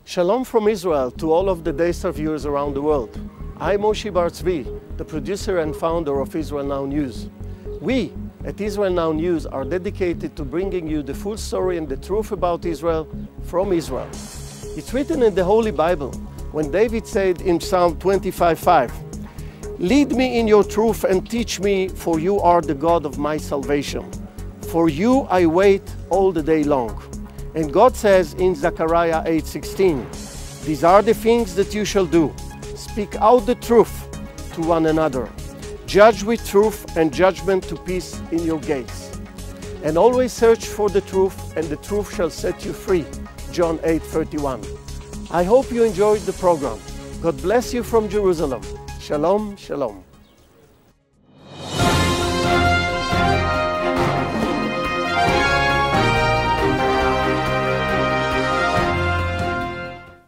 Shalom from Israel to all of the Daystar viewers around the world. I'm Moshe Bar Tzvi, the producer and founder of Israel Now News. We at Israel Now News are dedicated to bringing you the full story and the truth about Israel from Israel. It's written in the Holy Bible when David said in Psalm 25:5, "Lead me in your truth and teach me, for you are the God of my salvation. For you I wait all the day long." And God says in Zechariah 8:16, "These are the things that you shall do. Speak out the truth to one another. Judge with truth and judgment to peace in your gates. And always search for the truth, and the truth shall set you free." John 8:31. I hope you enjoyed the program. God bless you from Jerusalem. Shalom, shalom.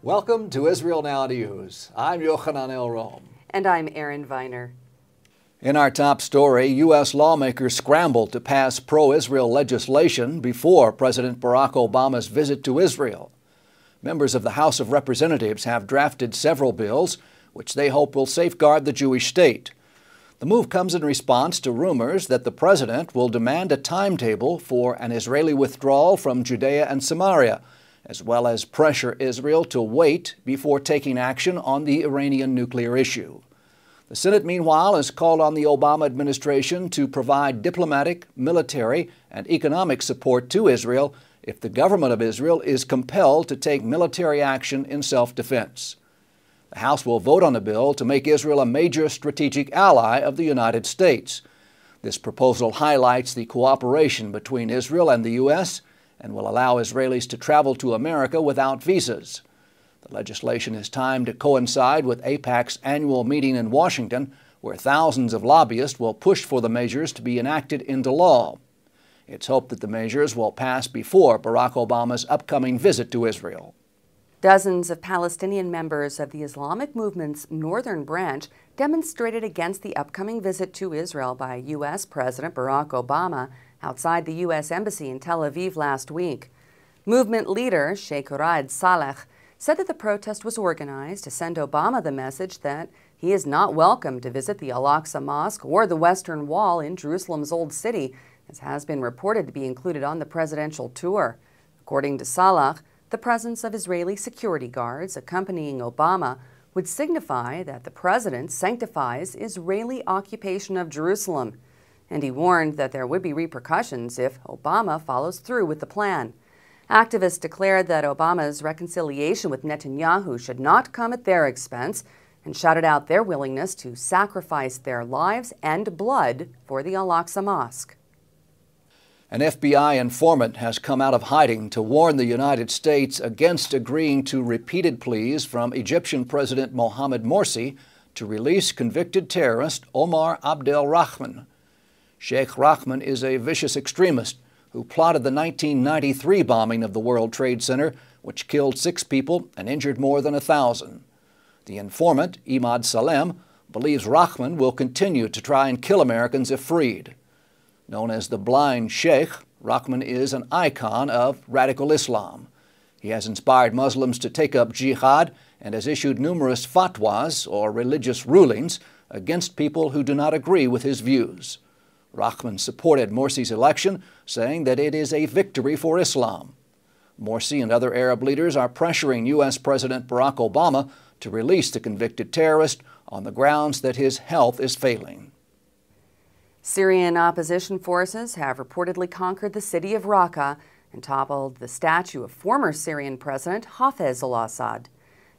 Welcome to Israel Now News. I'm Yochanan El-Rom. And I'm Erin Viner. In our top story, U.S. lawmakers scrambled to pass pro-Israel legislation before President Barack Obama's visit to Israel. Members of the House of Representatives have drafted several bills which they hope will safeguard the Jewish state. The move comes in response to rumors that the president will demand a timetable for an Israeli withdrawal from Judea and Samaria, as well as pressure Israel to wait before taking action on the Iranian nuclear issue. The Senate, meanwhile, has called on the Obama administration to provide diplomatic, military, and economic support to Israel if the government of Israel is compelled to take military action in self-defense. The House will vote on the bill to make Israel a major strategic ally of the United States. This proposal highlights the cooperation between Israel and the U.S., and will allow Israelis to travel to America without visas. The legislation is timed to coincide with AIPAC's annual meeting in Washington, where thousands of lobbyists will push for the measures to be enacted into law. It's hoped that the measures will pass before Barack Obama's upcoming visit to Israel. Dozens of Palestinian members of the Islamic movement's northern branch demonstrated against the upcoming visit to Israel by U.S. President Barack Obama outside the U.S. Embassy in Tel Aviv last week. Movement leader Sheikh Raed Saleh said that the protest was organized to send Obama the message that he is not welcome to visit the Al-Aqsa Mosque or the Western Wall in Jerusalem's Old City, as has been reported to be included on the presidential tour. According to Saleh, the presence of Israeli security guards accompanying Obama would signify that the president sanctifies Israeli occupation of Jerusalem, and he warned that there would be repercussions if Obama follows through with the plan. Activists declared that Obama's reconciliation with Netanyahu should not come at their expense and shouted out their willingness to sacrifice their lives and blood for the Al-Aqsa Mosque. An FBI informant has come out of hiding to warn the United States against agreeing to repeated pleas from Egyptian President Mohamed Morsi to release convicted terrorist Omar Abdel Rahman. Sheikh Rahman is a vicious extremist who plotted the 1993 bombing of the World Trade Center, which killed 6 people and injured more than 1,000. The informant, Imad Salem, believes Rahman will continue to try and kill Americans if freed. Known as the Blind Sheikh, Rahman is an icon of radical Islam. He has inspired Muslims to take up jihad and has issued numerous fatwas, or religious rulings, against people who do not agree with his views. Rahman supported Morsi's election, saying that it is a victory for Islam. Morsi and other Arab leaders are pressuring U.S. President Barack Obama to release the convicted terrorist on the grounds that his health is failing. Syrian opposition forces have reportedly conquered the city of Raqqa and toppled the statue of former Syrian President Hafez al-Assad.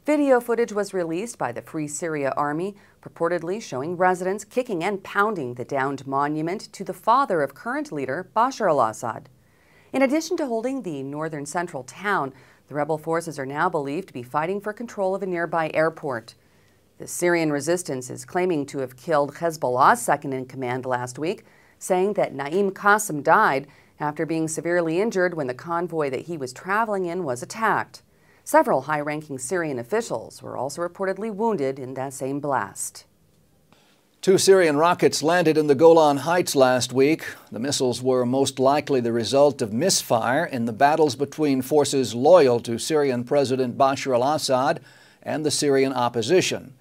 Video footage was released by the Free Syria Army, purportedly showing residents kicking and pounding the downed monument to the father of current leader Bashar al-Assad. In addition to holding the northern central town, the rebel forces are now believed to be fighting for control of a nearby airport. The Syrian resistance is claiming to have killed Hezbollah's second-in-command last week, saying that Naim Qassem died after being severely injured when the convoy that he was traveling in was attacked. Several high-ranking Syrian officials were also reportedly wounded in that same blast. 2 Syrian rockets landed in the Golan Heights last week. The missiles were most likely the result of misfire in the battles between forces loyal to Syrian President Bashar al-Assad and the Syrian opposition.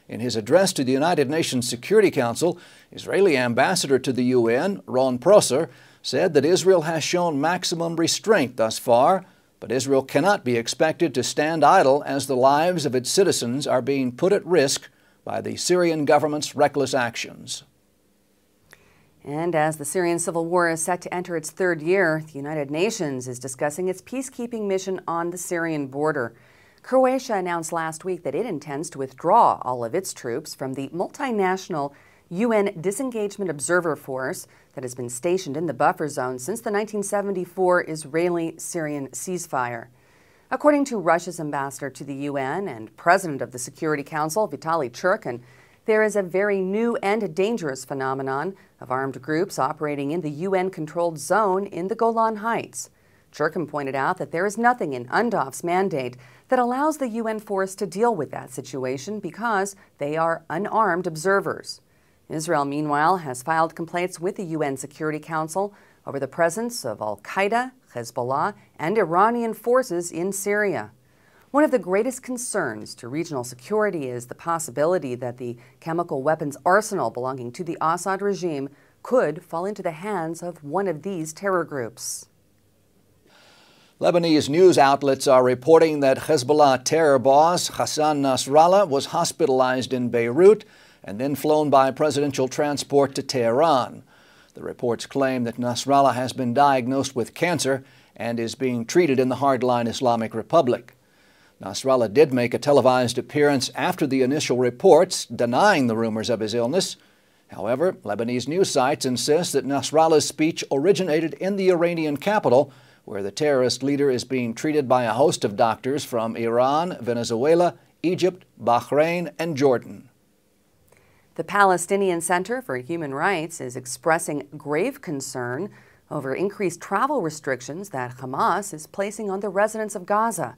In his address to the United Nations Security Council, Israeli ambassador to the UN, Ron Prosser, said that Israel has shown maximum restraint thus far, but Israel cannot be expected to stand idle as the lives of its citizens are being put at risk by the Syrian government's reckless actions. And as the Syrian civil war is set to enter its third year, the United Nations is discussing its peacekeeping mission on the Syrian border. Croatia announced last week that it intends to withdraw all of its troops from the multinational UN Disengagement Observer Force that has been stationed in the buffer zone since the 1974 Israeli-Syrian ceasefire. According to Russia's ambassador to the UN and president of the Security Council, Vitaly Churkin, there is a very new and dangerous phenomenon of armed groups operating in the UN-controlled zone in the Golan Heights. Churkin pointed out that there is nothing in UNDOF's mandate that allows the UN force to deal with that situation because they are unarmed observers. Israel, meanwhile, has filed complaints with the UN Security Council over the presence of al-Qaeda, Hezbollah, and Iranian forces in Syria. One of the greatest concerns to regional security is the possibility that the chemical weapons arsenal belonging to the Assad regime could fall into the hands of one of these terror groups. Lebanese news outlets are reporting that Hezbollah terror boss Hassan Nasrallah was hospitalized in Beirut and then flown by presidential transport to Tehran. The reports claim that Nasrallah has been diagnosed with cancer and is being treated in the hardline Islamic Republic. Nasrallah did make a televised appearance after the initial reports, denying the rumors of his illness. However, Lebanese news sites insist that Nasrallah's speech originated in the Iranian capital, where the terrorist leader is being treated by a host of doctors from Iran, Venezuela, Egypt, Bahrain, and Jordan. The Palestinian Center for Human Rights is expressing grave concern over increased travel restrictions that Hamas is placing on the residents of Gaza.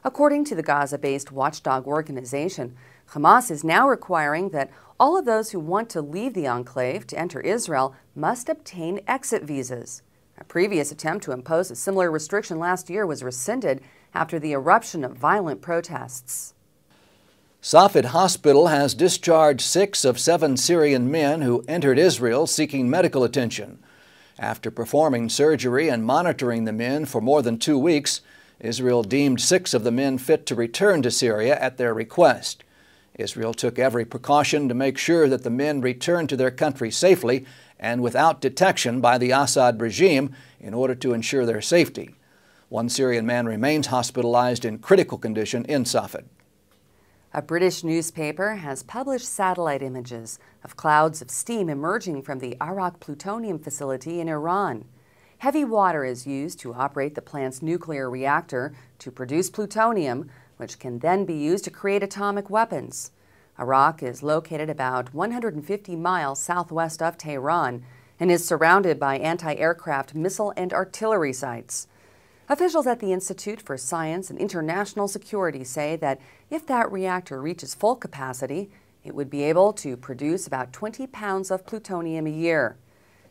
According to the Gaza-based watchdog organization, Hamas is now requiring that all of those who want to leave the enclave to enter Israel must obtain exit visas. A previous attempt to impose a similar restriction last year was rescinded after the eruption of violent protests. Safed Hospital has discharged 6 of 7 Syrian men who entered Israel seeking medical attention. After performing surgery and monitoring the men for more than 2 weeks, Israel deemed 6 of the men fit to return to Syria at their request. Israel took every precaution to make sure that the men returned to their country safely and without detection by the Assad regime in order to ensure their safety. 1 Syrian man remains hospitalized in critical condition in Safed. A British newspaper has published satellite images of clouds of steam emerging from the Arak plutonium facility in Iran. Heavy water is used to operate the plant's nuclear reactor to produce plutonium, which can then be used to create atomic weapons. Arak is located about 150 miles southwest of Tehran and is surrounded by anti-aircraft missile and artillery sites. Officials at the Institute for Science and International Security say that if that reactor reaches full capacity, it would be able to produce about 20 pounds of plutonium a year.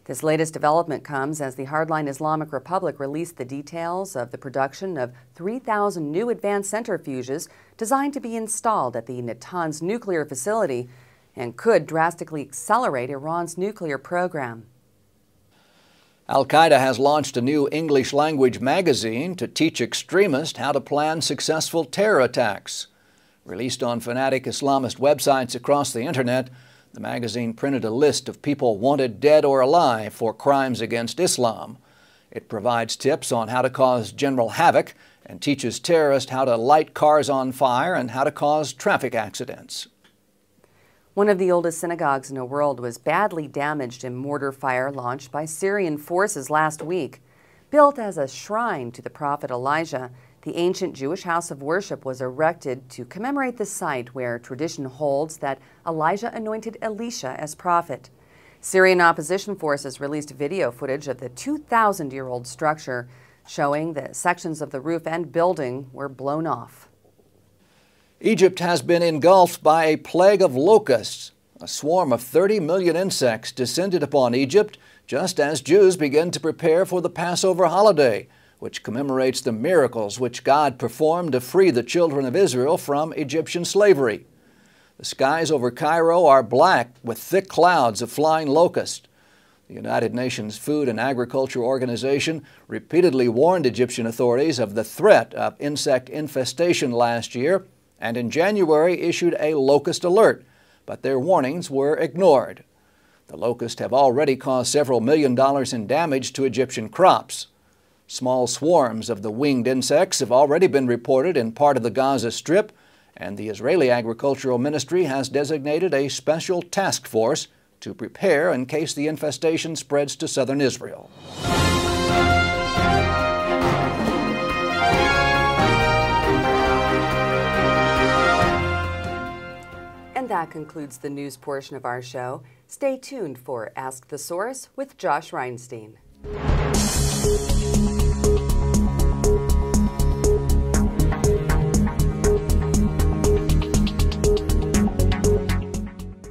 This latest development comes as the hardline Islamic Republic released the details of the production of 3,000 new advanced centrifuges designed to be installed at the Natanz nuclear facility and could drastically accelerate Iran's nuclear program. Al-Qaeda has launched a new English-language magazine to teach extremists how to plan successful terror attacks. Released on fanatic Islamist websites across the Internet, the magazine printed a list of people wanted dead or alive for crimes against Islam. It provides tips on how to cause general havoc and teaches terrorists how to light cars on fire and how to cause traffic accidents. One of the oldest synagogues in the world was badly damaged in mortar fire launched by Syrian forces last week. Built as a shrine to the prophet Elijah, the ancient Jewish house of worship was erected to commemorate the site where tradition holds that Elijah anointed Elisha as prophet. Syrian opposition forces released video footage of the 2,000-year-old structure, showing that sections of the roof and building were blown off. Egypt has been engulfed by a plague of locusts. A swarm of 30 million insects descended upon Egypt just as Jews began to prepare for the Passover holiday, which commemorates the miracles which God performed to free the children of Israel from Egyptian slavery. The skies over Cairo are black with thick clouds of flying locusts. The United Nations Food and Agriculture Organization repeatedly warned Egyptian authorities of the threat of insect infestation last year, and in January issued a locust alert, but their warnings were ignored. The locusts have already caused several $1 million in damage to Egyptian crops. Small swarms of the winged insects have already been reported in part of the Gaza Strip, and the Israeli Agricultural Ministry has designated a special task force to prepare in case the infestation spreads to southern Israel. And that concludes the news portion of our show. Stay tuned for Ask the Source with Josh Reinstein.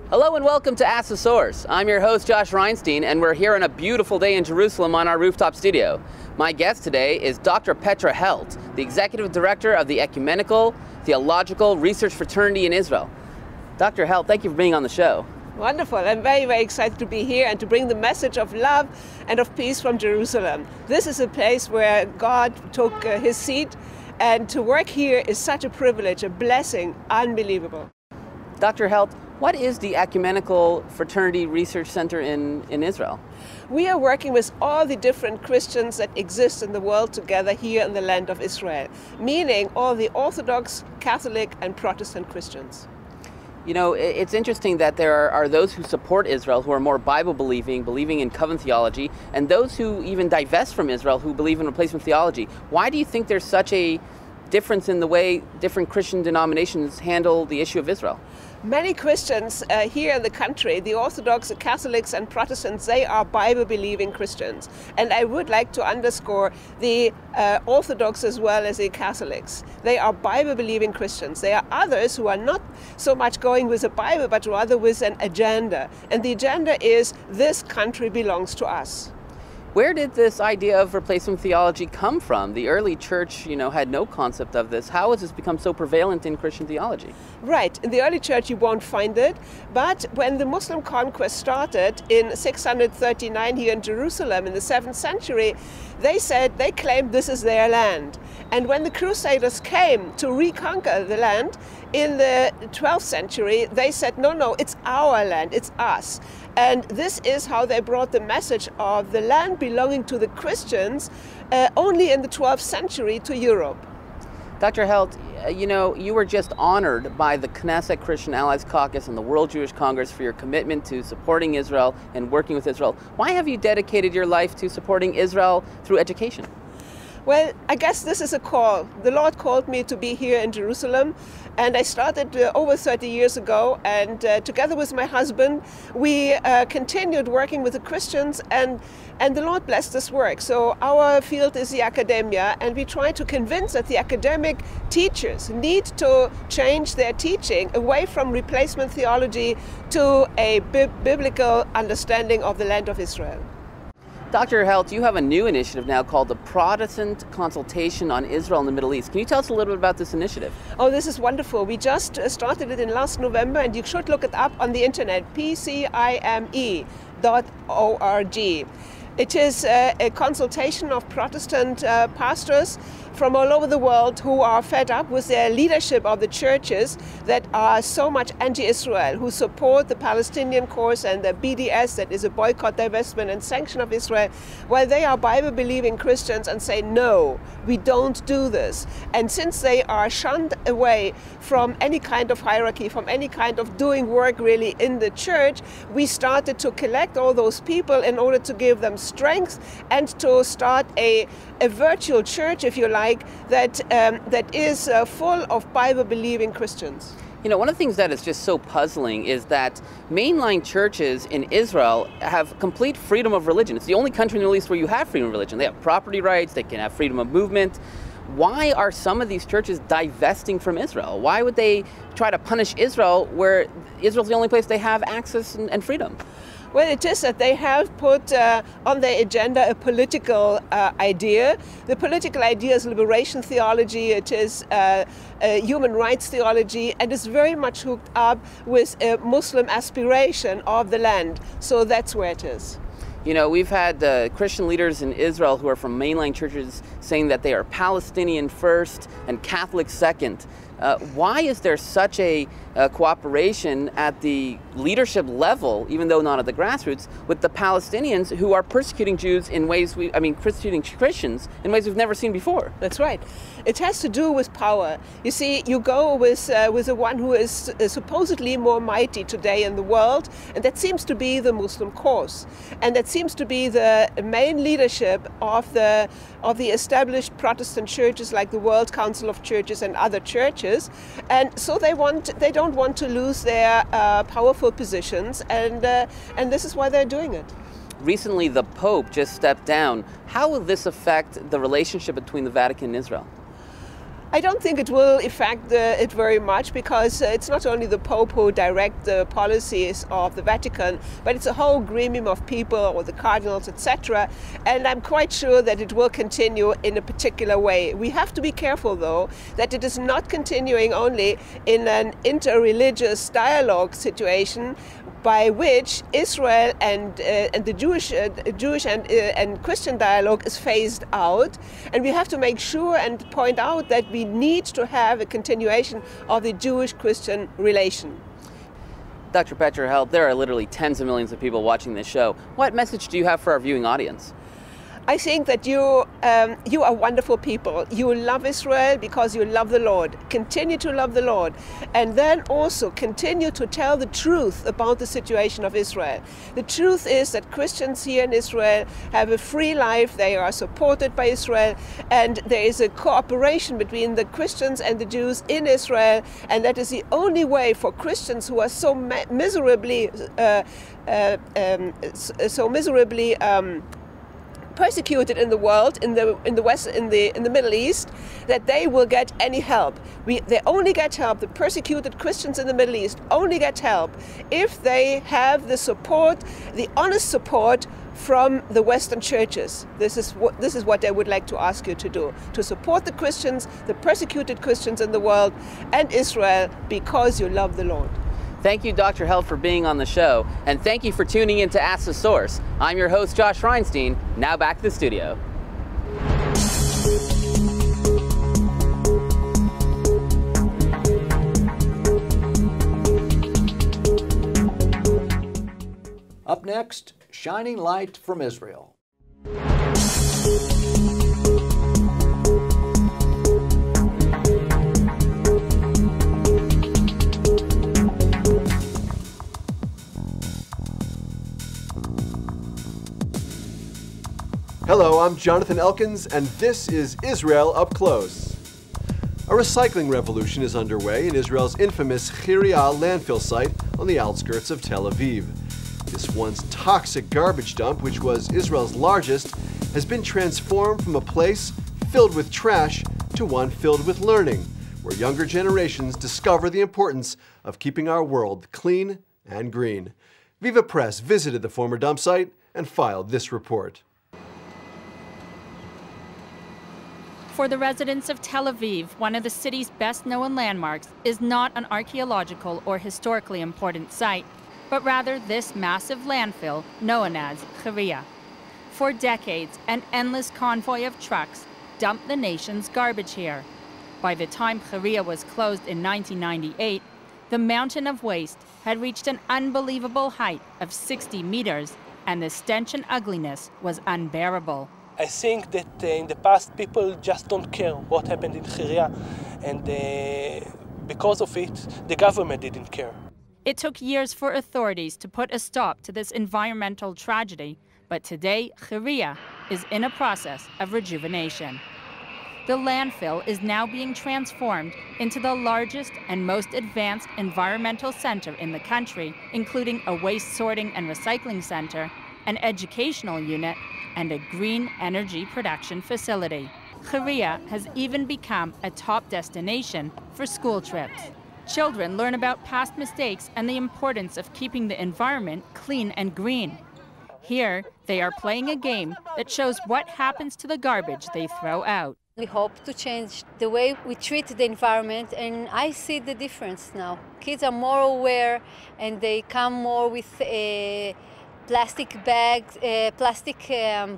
Hello and welcome to Ask the Source. I'm your host, Josh Reinstein, and we're here on a beautiful day in Jerusalem on our rooftop studio. My guest today is Dr. Petra Helt, the Executive Director of the Ecumenical Theological Research Fraternity in Israel. Dr. Helt, thank you for being on the show. Wonderful. I'm very, very excited to be here and to bring the message of love and of peace from Jerusalem. This is a place where God took his seat, and to work here is such a privilege, a blessing, unbelievable. Dr. Helt, what is the Ecumenical Fraternity Research Center in Israel? We are working with all the different Christians that exist in the world together here in the land of Israel, meaning all the Orthodox, Catholic, and Protestant Christians. You know, it's interesting that there are those who support Israel who are more Bible-believing, believing in covenant theology, and those who even divest from Israel who believe in replacement theology. Why do you think there's such a difference in the way different Christian denominations handle the issue of Israel? Many Christians here in the country, the Orthodox, the Catholics and Protestants, they are Bible-believing Christians. And I would like to underscore the Orthodox as well as the Catholics. They are Bible-believing Christians. There are others who are not so much going with the Bible, but rather with an agenda. And the agenda is, this country belongs to us. Where did this idea of replacement theology come from? The early church, had no concept of this. How has this become so prevalent in Christian theology? Right. In the early church you won't find it, but when the Muslim conquest started in 639 here in Jerusalem in the 7th century, they claimed this is their land. And when the Crusaders came to reconquer the land in the 12th century, they said, no, it's our land, it's us. And this is how they brought the message of the land belonging to the Christians only in the 12th century to Europe. Dr. Helt, you were just honored by the Knesset Christian Allies Caucus and the World Jewish Congress for your commitment to supporting Israel and working with Israel. Why have you dedicated your life to supporting Israel through education? Well, I guess this is a call. The Lord called me to be here in Jerusalem, and I started over 30 years ago, and together with my husband, we continued working with the Christians, and the Lord blessed this work. So our field is the academia, and we try to convince that the academic teachers need to change their teaching away from replacement theology to a biblical understanding of the land of Israel. Dr. Helt, you have a new initiative now called the Protestant Consultation on Israel and the Middle East. Can you tell us a little bit about this initiative? Oh, this is wonderful. We just started it in last November, and you should look it up on the internet, pcime.org. It is a consultation of Protestant pastors from all over the world who are fed up with their leadership of the churches that are so much anti-Israel, who support the Palestinian cause and the BDS, that is a boycott, divestment and sanction of Israel, while they are Bible-believing Christians and say, no, we don't do this. And since they are shunned away from any kind of hierarchy, from any kind of doing work really in the church, we started to collect all those people in order to give them strength and to start a virtual church, if you like, that is full of Bible-believing Christians. You know, one of the things that is just so puzzling is that mainline churches in Israel have complete freedom of religion. It's the only country in the Middle East where you have freedom of religion. They have property rights, they can have freedom of movement. Why are some of these churches divesting from Israel? Why would they try to punish Israel where Israel's the only place they have access and freedom? Well, it is that they have put on their agenda a political idea. The political idea is liberation theology, it is human rights theology, and is very much hooked up with a Muslim aspiration of the land. So that's where it is. You know, we've had Christian leaders in Israel who are from mainline churches saying that they are Palestinian first and Catholic second. Why is there such a cooperation at the leadership level, even though not at the grassroots, with the Palestinians who are persecuting Jews in ways persecuting Christians in ways we've never seen before? That's right. It has to do with power. You see, you go with the one who is supposedly more mighty today in the world, and that seems to be the Muslim cause, and that seems to be the main leadership of the established Protestant churches like the World Council of Churches and other churches, and so they don't want to lose their powerful positions, and this is why they're doing it. Recently, the Pope just stepped down. How will this affect the relationship between the Vatican and Israel? I don't think it will affect it very much, because it's not only the Pope who directs the policies of the Vatican, but it's a whole gremium of people, or the cardinals, etc. And I'm quite sure that it will continue in a particular way. We have to be careful, though, that it is not continuing only in an interreligious dialogue situation, by which Israel and the Jewish and Christian dialogue is phased out, and we have to make sure and point out that we need to have a continuation of the Jewish-Christian relation. Dr. Petra Helt, there are literally tens of millions of people watching this show. What message do you have for our viewing audience? I think that you are wonderful people. You love Israel because you love the Lord. Continue to love the Lord. And then also continue to tell the truth about the situation of Israel. The truth is that Christians here in Israel have a free life. They are supported by Israel. And there is a cooperation between the Christians and the Jews in Israel. And that is the only way for Christians who are so miserably persecuted in the world, in the West, in the Middle East, that they will get any help. They only get help. The persecuted Christians in the Middle East only get help if they have the support, the honest support from the Western churches. This is what I would like to ask you to do: to support the Christians, the persecuted Christians in the world, and Israel, because you love the Lord. Thank you, Dr. Helt, for being on the show, and thank you for tuning in to Ask the Source. I'm your host, Josh Reinstein. Now back to the studio. Up next, Shining Light from Israel. Hello, I'm Jonathan Elkins, and this is Israel Up Close. A recycling revolution is underway in Israel's infamous Chiria landfill site on the outskirts of Tel Aviv. This once toxic garbage dump, which was Israel's largest, has been transformed from a place filled with trash to one filled with learning, where younger generations discover the importance of keeping our world clean and green. Viva Press visited the former dump site and filed this report. For the residents of Tel Aviv, one of the city's best-known landmarks is not an archaeological or historically important site, but rather this massive landfill known as Chiria. For decades, an endless convoy of trucks dumped the nation's garbage here. By the time Chiria was closed in 1998, the mountain of waste had reached an unbelievable height of 60 meters, and the stench and ugliness was unbearable. I think that in the past people just don't care what happened in Chiria, and because of it, the government didn't care. It took years for authorities to put a stop to this environmental tragedy, but today Chiria is in a process of rejuvenation. The landfill is now being transformed into the largest and most advanced environmental center in the country, including a waste sorting and recycling center, an educational unit, and a green energy production facility. Cheria has even become a top destination for school trips. Children learn about past mistakes and the importance of keeping the environment clean and green. Here, they are playing a game that shows what happens to the garbage they throw out. We hope to change the way we treat the environment, and I see the difference now. Kids are more aware, and they come more with plastic bags, plastic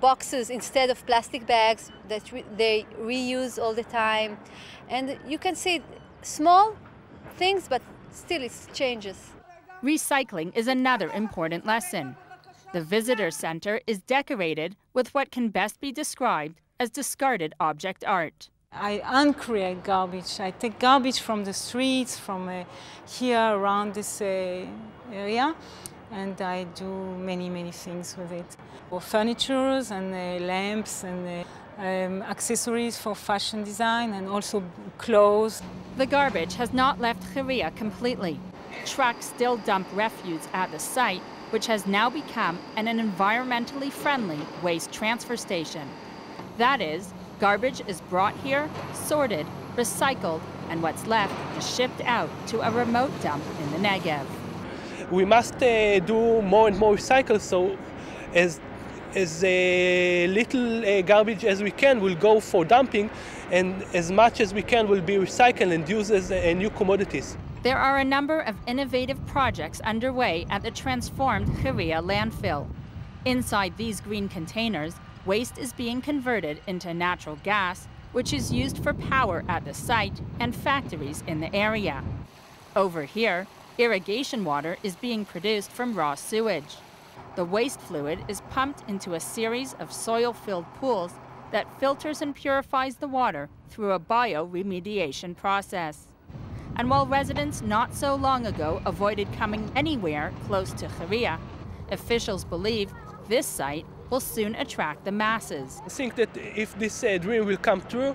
boxes instead of plastic bags that they reuse all the time. And you can see small things, but still it changes. Recycling is another important lesson. The visitor center is decorated with what can best be described as discarded object art. I uncreate garbage. I take garbage from the streets, from here around this area, and I do many things with it. For furniture and lamps and accessories for fashion design, and also clothes. The garbage has not left Cheria completely. Trucks still dump refuse at the site, which has now become an environmentally friendly waste transfer station. That is, garbage is brought here, sorted, recycled, and what's left is shipped out to a remote dump in the Negev. We must do more and more recycle, so as little garbage as we can will go for dumping, and as much as we can will be recycled and used as new commodities. There are a number of innovative projects underway at the transformed Cheria landfill. Inside these green containers, waste is being converted into natural gas, which is used for power at the site and factories in the area. Over here, irrigation water is being produced from raw sewage. The waste fluid is pumped into a series of soil-filled pools that filters and purifies the water through a bioremediation process. And while residents not so long ago avoided coming anywhere close to Cheria, officials believe this site will soon attract the masses. I think that if this dream will come true,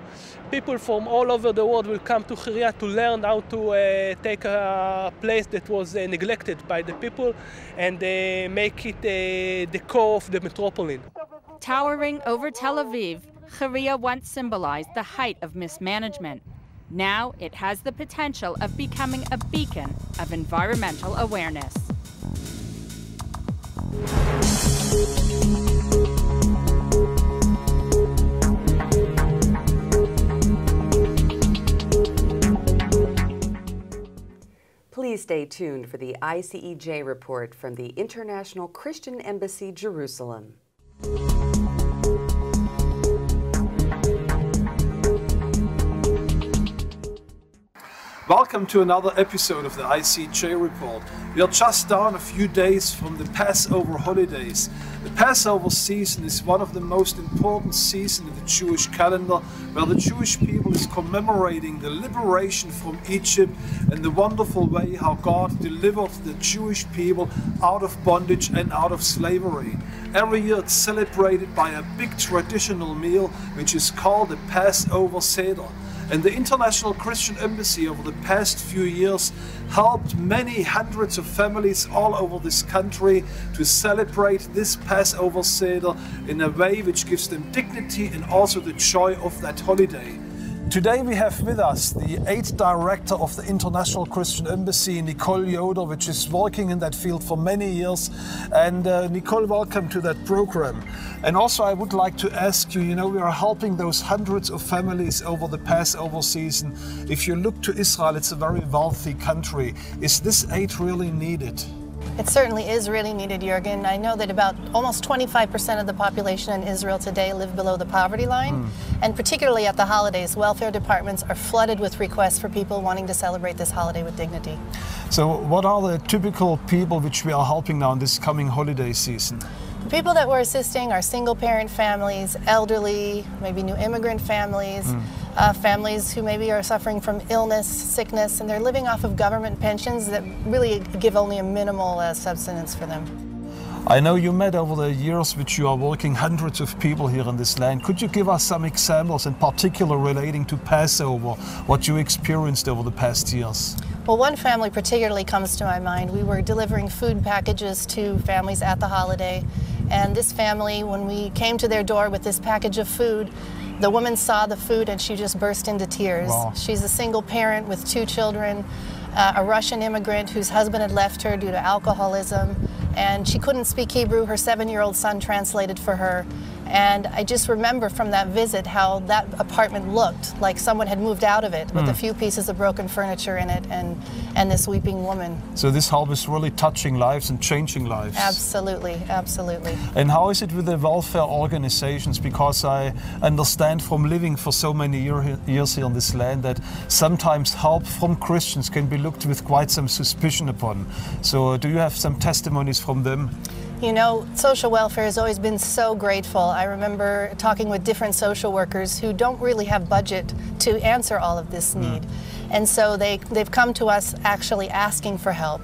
people from all over the world will come to Cheria to learn how to take a place that was neglected by the people and make it the core of the metropolis. Towering over Tel Aviv, Cheria once symbolized the height of mismanagement. Now it has the potential of becoming a beacon of environmental awareness. Please stay tuned for the ICEJ report from the International Christian Embassy, Jerusalem. Welcome to another episode of the ICJ report. We are just down a few days from the Passover holidays. The Passover season is one of the most important seasons in the Jewish calendar, where the Jewish people is commemorating the liberation from Egypt and the wonderful way how God delivered the Jewish people out of bondage and out of slavery. Every year it's celebrated by a big traditional meal which is called the Passover Seder. And the International Christian Embassy over the past few years helped many hundreds of families all over this country to celebrate this Passover Seder in a way which gives them dignity and also the joy of that holiday. Today we have with us the aid director of the International Christian Embassy, Nicole Yoder, which is working in that field for many years. And Nicole, welcome to that program. And also I would like to ask you, we are helping those hundreds of families over the Passover season. If you look to Israel, it's a very wealthy country. Is this aid really needed? It certainly is really needed, Jürgen. I know that about almost 25% of the population in Israel today live below the poverty line. And particularly at the holidays, welfare departments are flooded with requests for people wanting to celebrate this holiday with dignity. So what are the typical people which we are helping now in this coming holiday season? The people that we're assisting are single-parent families, elderly, maybe new immigrant families, families who maybe are suffering from illness, sickness, and they're living off of government pensions that really give only a minimal subsistence for them. I know you met over the years which you are working hundreds of people here in this land. Could you give us some examples in particular relating to Passover, what you experienced over the past years? Well, one family particularly comes to my mind. We were delivering food packages to families at the holiday, and this family, when we came to their door with this package of food, The woman saw the food and she just burst into tears. Wow. She's a single parent with 2 children, a Russian immigrant whose husband had left her due to alcoholism, and she couldn't speak Hebrew. Her 7-year-old son translated for her. And I just remember from that visit how that apartment looked like someone had moved out of it with a few pieces of broken furniture in it and this weeping woman. So this help is really touching lives and changing lives. Absolutely, absolutely. And how is it with the welfare organizations? Because I understand from living for so many years here on this land that sometimes help from Christians can be looked with quite some suspicion upon. So do you have some testimonies from them? You know, social welfare has always been so grateful. I remember talking with different social workers who don't really have budget to answer all of this need. And so they've come to us actually asking for help.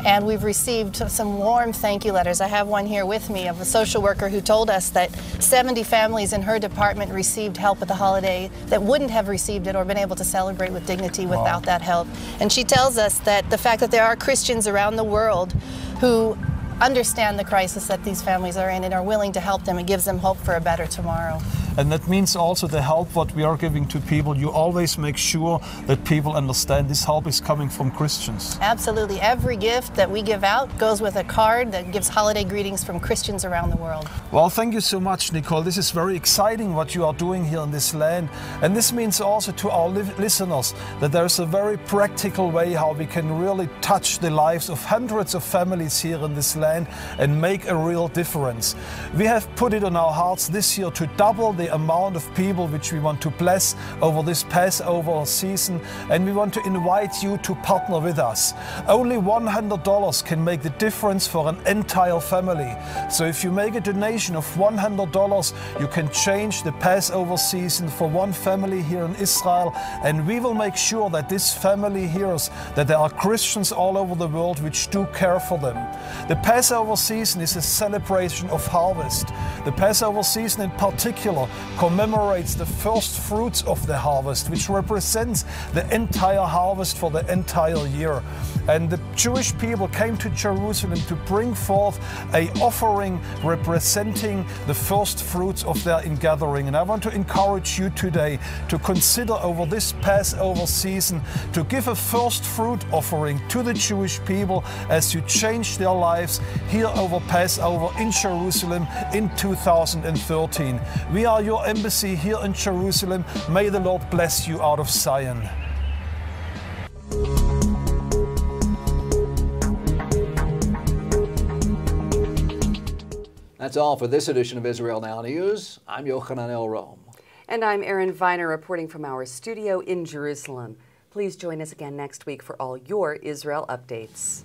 And we've received some warm thank you letters. I have one here with me of a social worker who told us that 70 families in her department received help at the holiday that wouldn't have received it or been able to celebrate with dignity without that help. And she tells us that the fact that there are Christians around the world who understand the crisis that these families are in and are willing to help them, it gives them hope for a better tomorrow. And that means also the help what we are giving to people, you always make sure that people understand this help is coming from Christians. Absolutely. Every gift that we give out goes with a card that gives holiday greetings from Christians around the world. Well, thank you so much, Nicole. This is very exciting what you are doing here in this land. And this means also to our listeners that there's a very practical way how we can really touch the lives of hundreds of families here in this land and make a real difference. We have put it on our hearts this year to double the amount of people which we want to bless over this Passover season, and we want to invite you to partner with us. Only $100 can make the difference for an entire family. So if you make a donation of $100, you can change the Passover season for one family here in Israel, and we will make sure that this family hears that there are Christians all over the world which do care for them. The Passover season is a celebration of harvest. The Passover season in particular commemorates the first fruits of the harvest, which represents the entire harvest for the entire year. And the Jewish people came to Jerusalem to bring forth an offering representing the first fruits of their ingathering. And I want to encourage you today to consider over this Passover season to give a first fruit offering to the Jewish people as you change their lives here over Passover in Jerusalem in 2013. We are your embassy here in Jerusalem. May the Lord bless you out of Zion. That's all for this edition of Israel Now News. I'm Yochanan El Rome. And I'm Erin Viner reporting from our studio in Jerusalem. Please join us again next week for all your Israel updates.